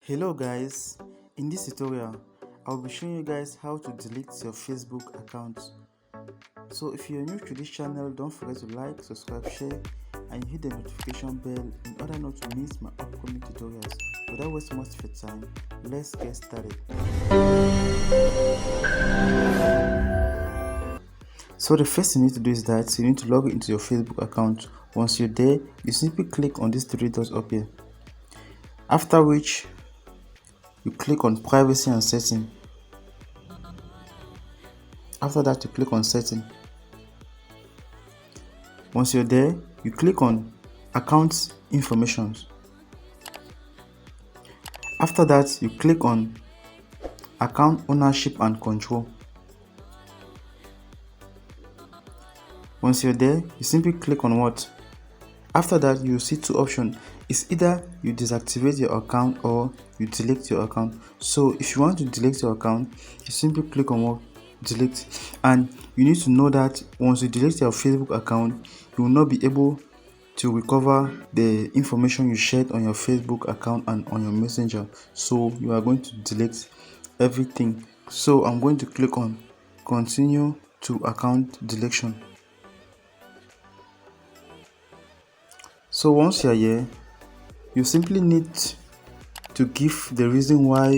Hello guys, in this tutorial I'll be showing you guys how to delete your Facebook account. So if you're new to this channel, don't forget to like, subscribe, share and hit the notification bell in order not to miss my upcoming tutorials. Without wasting much of your time, let's get started. So the first thing you need to do is that you need to log into your Facebook account. Once you're there, you simply click on these three dots up here, after which you click on privacy and setting. After that, you click on setting. Once you're there, you click on account information. After that, you click on account ownership and control. Once you're there, you simply click on what? After that, you will see two options. It's either you deactivate your account or you delete your account. So if you want to delete your account, you simply click on what? Delete. And you need to know that once you delete your Facebook account, you will not be able to recover the information you shared on your Facebook account and on your messenger. So you are going to delete everything. So I'm going to click on continue to account deletion. So once you are here, you simply need to give the reason why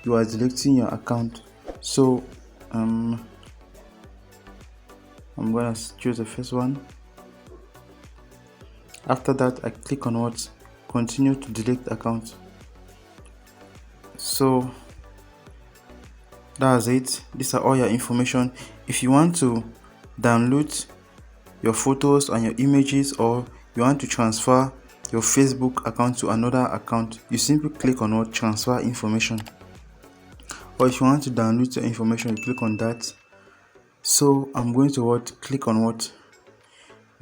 you are deleting your account. So I'm gonna choose the first one. After that, I click on what? Continue to delete account. So that's it. These are all your information. If you want to download your photos and your images, or you want to transfer your Facebook account to another account, you simply click on what? Transfer information. Or if you want to download your information, you click on that. So I'm going to what? Click on what?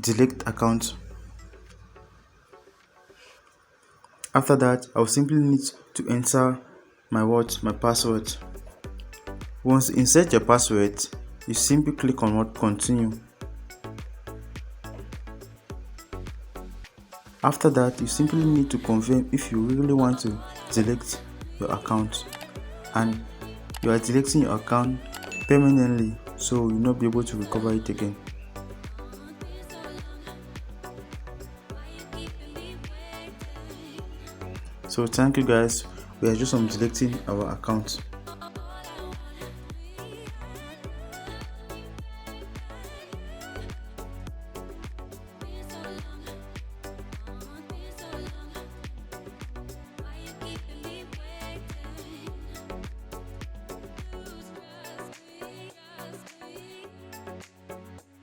Delete account. After that, I'll simply need to enter my what? My password. Once you insert your password, you simply click on what? Continue. After that, you simply need to confirm if you really want to delete your account, and you are deleting your account permanently, so you'll not be able to recover it again. So thank you guys, we are just deleting our account.